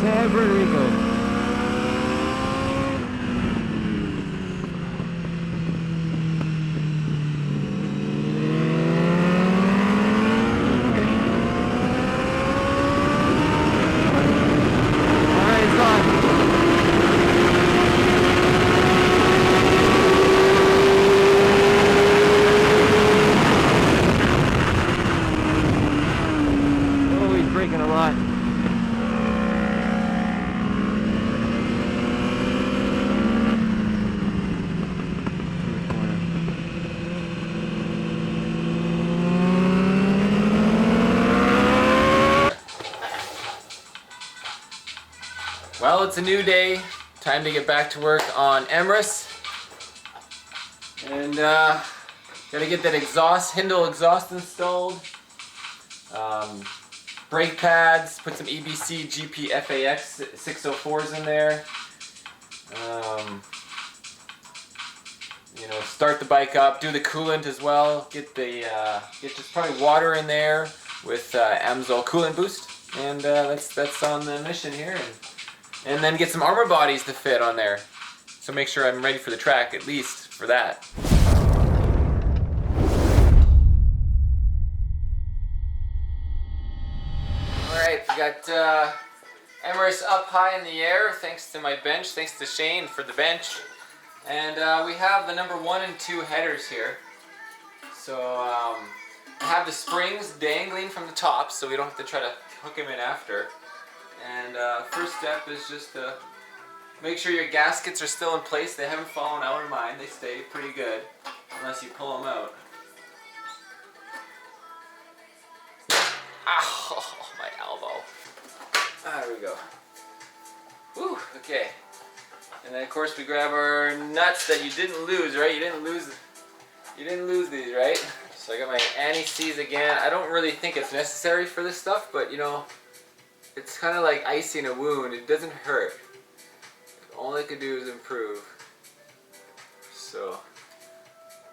Very good. Well, it's a new day. Time to get back to work on Emrys. And gotta get that Hindle exhaust installed. Brake pads, put some EBC GP FAX 604s in there. You know, start the bike up, do the coolant as well. Get just probably water in there with Amsoil coolant boost, and that's on the mission here. And then get some armor bodies to fit on there. So make sure I'm ready for the track, at least for that. Alright, we got Emrys up high in the air, thanks to my bench, thanks to Shane for the bench. And we have the number 1 and 2 headers here. So I have the springs dangling from the top, so we don't have to try to hook them in after. And first step is just to make sure your gaskets are still in place. They haven't fallen out of mine. They stay pretty good unless you pull them out. Ow, my elbow. There we go. Whew, okay. And then of course we grab our nuts that you didn't lose, right? You didn't lose these, right? So I got my anti-seize again. I don't really think it's necessary for this stuff, but you know, it's kind of like icing a wound. It doesn't hurt. All it could do is improve. So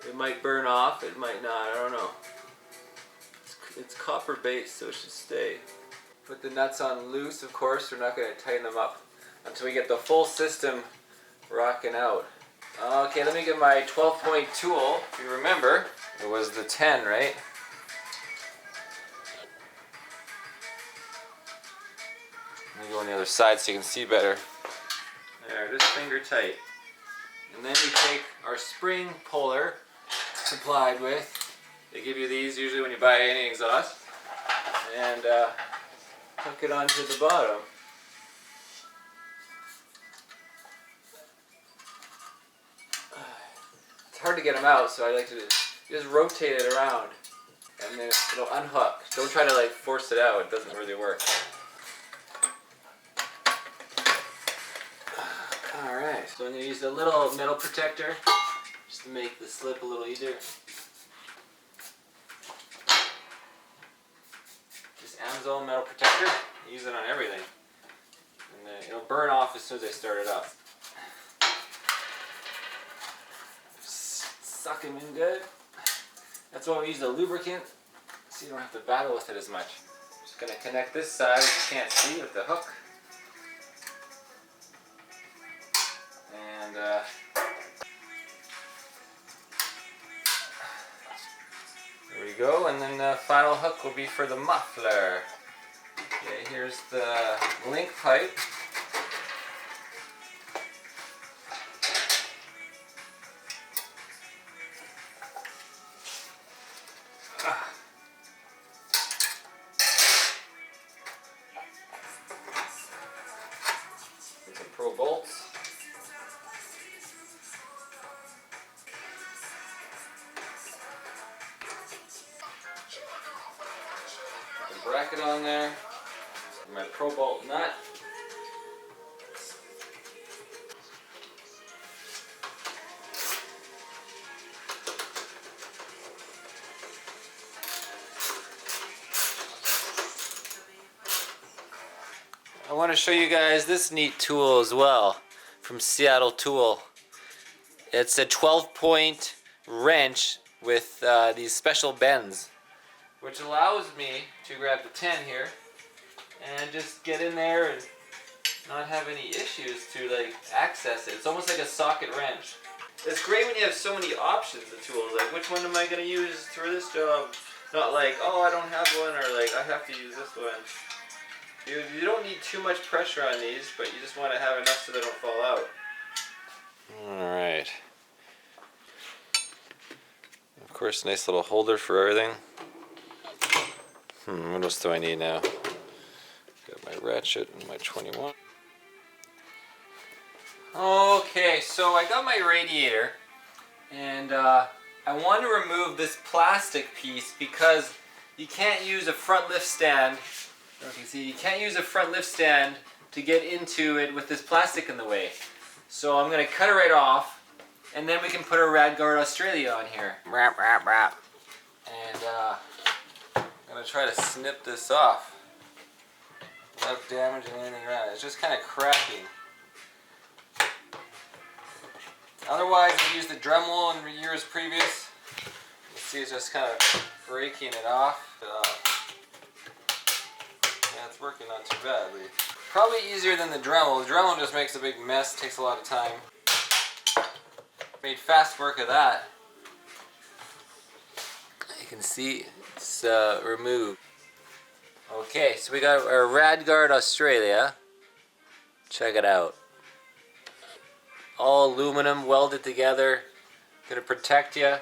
it might burn off, it might not, I don't know. It's copper based, so it should stay. Put the nuts on loose, of course. We're not going to tighten them up until we get the full system rocking out. Okay, let me get my 12-point tool. If you remember, it was the 10, right? Let me go on the other side so you can see better. There, just finger tight. And then we take our spring puller supplied with. They give you these usually when you buy any exhaust. And hook it onto the bottom. It's hard to get them out, so I like to just rotate it around. And then it'll unhook. Don't try to like force it out, it doesn't really work. Alright, so I'm going to use a little metal protector just to make the slip a little easier. This Amsoil metal protector, I use it on everything. And then it'll burn off as soon as I start it up. Suck them in good. That's why we use the lubricant, so you don't have to battle with it as much. Just going to connect this side, which you can't see, with the hook. And there we go, and then the final hook will be for the muffler. Okay, here's the link pipe. Some Pro bolts. Bracket on there, my Pro Bolt nut. I want to show you guys this neat tool as well from Seattle Tool. It's a 12-point wrench with these special bends, which allows me to grab the 10 here and just get in there and not have any issues to like access it. It's almost like a socket wrench. It's great when you have so many options of tools, like which one am I going to use for this job? Not like, oh, I don't have one, or like, I have to use this one. You don't need too much pressure on these, but you just want to have enough so they don't fall out. Alright. Of course, nice little holder for everything. What else do I need now? Got my ratchet and my 21. Okay, so I got my radiator, and I want to remove this plastic piece because you can't use a front lift stand. I don't know if you can see, you can't use a front lift stand to get into it with this plastic in the way. So I'm going to cut it right off, and then we can put a Radguard Australia on here. Wrap, wrap, wrap. And I'm going to try to snip this off without damaging anything around it. It's just kind of cracking. Otherwise, I used the Dremel in years previous. You see it's just kind of breaking it off. Yeah, it's working not too badly. Probably easier than the Dremel. The Dremel just makes a big mess, takes a lot of time. Made fast work of that. You can see it's removed. Okay, so we got our Radguard Australia. Check it out. All aluminum, welded together. Gonna protect you.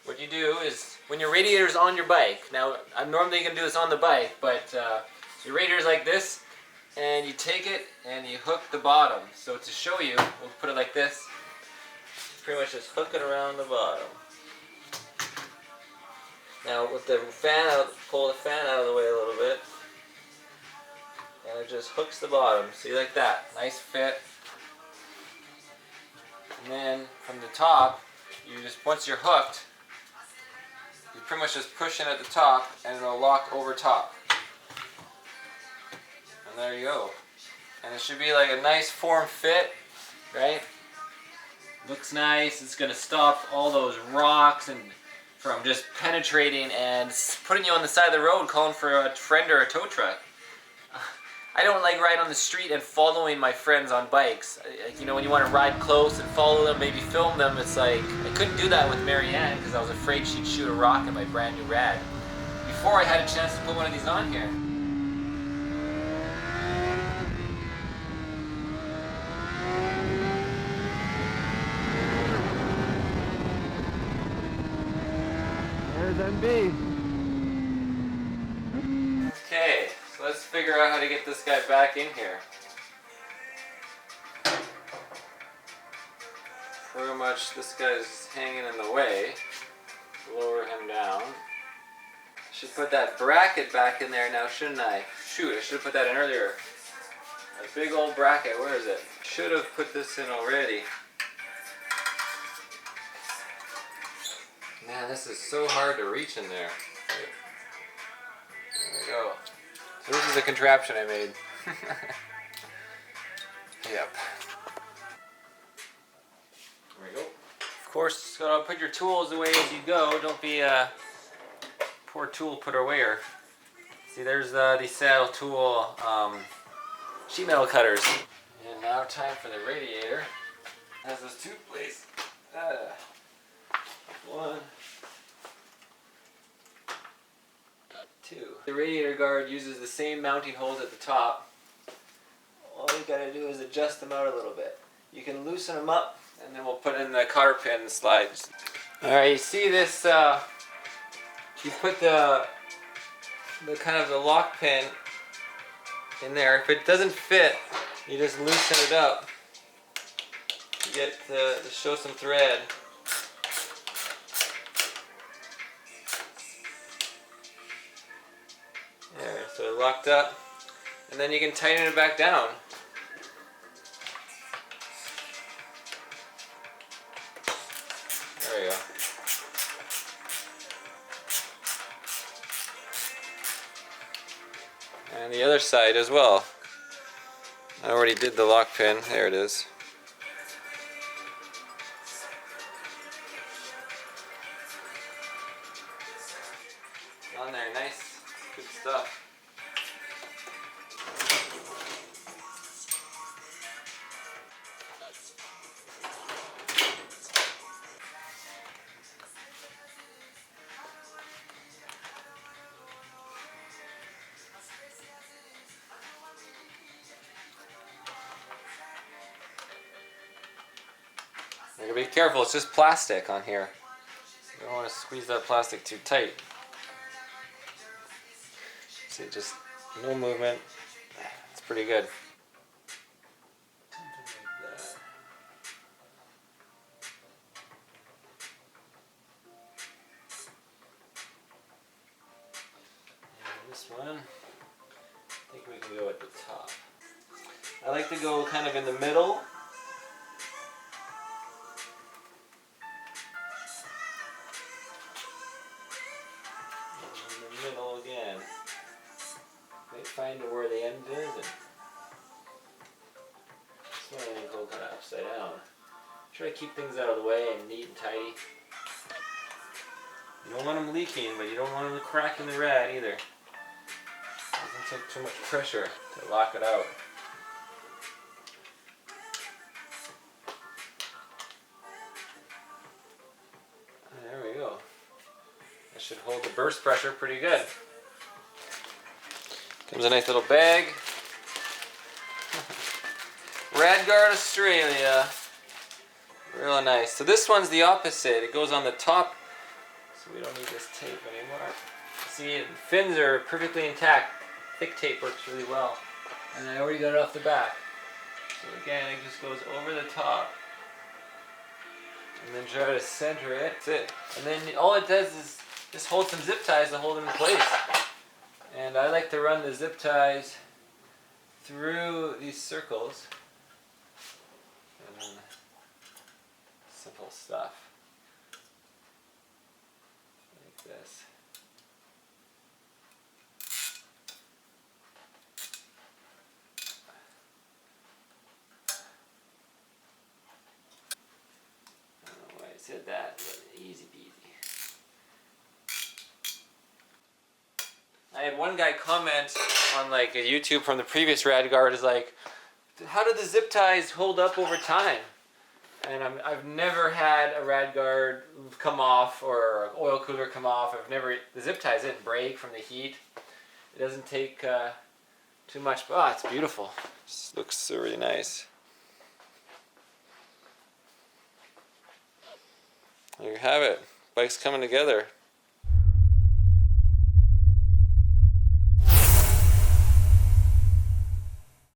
What you do is, when your radiator's on your bike, now I'm normally gonna do this on the bike, but your radiator's like this, and you take it and you hook the bottom. So to show you, we'll put it like this. Pretty much just hook it around the bottom. Now with the fan out, pull the fan out of the way a little bit, and it just hooks the bottom. See, like that, nice fit. And then from the top, you just, once you're hooked, you pretty much just push in at the top and it'll lock over top. And there you go. And it should be like a nice form fit, right? Looks nice. It's going to stop all those rocks and from just penetrating and putting you on the side of the road calling for a friend or a tow truck. I don't like riding on the street and following my friends on bikes. Like, you know, when you want to ride close and follow them, maybe film them, it's like, I couldn't do that with Marianne because I was afraid she'd shoot a rock at my brand new Rad. Before I had a chance to put one of these on here. There's MB. Okay. Let's figure out how to get this guy back in here. Pretty much this guy's hanging in the way. Lower him down. Should put that bracket back in there now, shouldn't I? Shoot, I should have put that in earlier. A big old bracket, where is it? Should have put this in already. Man, this is so hard to reach in there. There we go. So this is a contraption I made. Yep. There we go. Of course, gotta put your tools away as you go. Don't be a poor tool putter awayer. See, there's the saddle tool sheet metal cutters. And now time for the radiator. It has those two plates. One. Two. The radiator guard uses the same mounting holes at the top. All you gotta do is adjust them out a little bit. You can loosen them up, and then we'll put in the cotter pin and slides. Alright, you see this, you put the kind of the lock pin in there. If it doesn't fit, you just loosen it up to get to show some thread. There, so it locked up, and then you can tighten it back down. There you go. And the other side as well. I already did the lock pin. There it is. On there, nice. Good stuff. be careful, it's just plastic on here. You don't want to squeeze that plastic too tight. See, just no movement. It's pretty good. And this one, I think we can go at the top. I like to go kind of in the middle. In the middle again. Find where the end is. And this one I'm going to go kind of upside down. Try to keep things out of the way and neat and tidy. You don't want them leaking, but you don't want them cracking the rad either. It doesn't take too much pressure to lock it out. There we go. That should hold the burst pressure pretty good. Comes a nice little bag. Radguard Australia. Real nice. So this one's the opposite. It goes on the top, so we don't need this tape anymore. See, the fins are perfectly intact. Thick tape works really well. And I already got it off the back. So again, it just goes over the top. And then try to center it. That's it. And then all it does is just hold some zip ties to hold them in place. And I like to run the zip ties through these circles. And then simple stuff. Like this. I don't know why I said that, but easy peasy. I had one guy comment on like a YouTube from the previous Radguard is like, how do the zip ties hold up over time? And I've never had a Radguard come off or an oil cooler come off. The zip ties didn't break from the heat. It doesn't take too much. Oh, it's beautiful. It looks really nice. There you have it. Bike's coming together.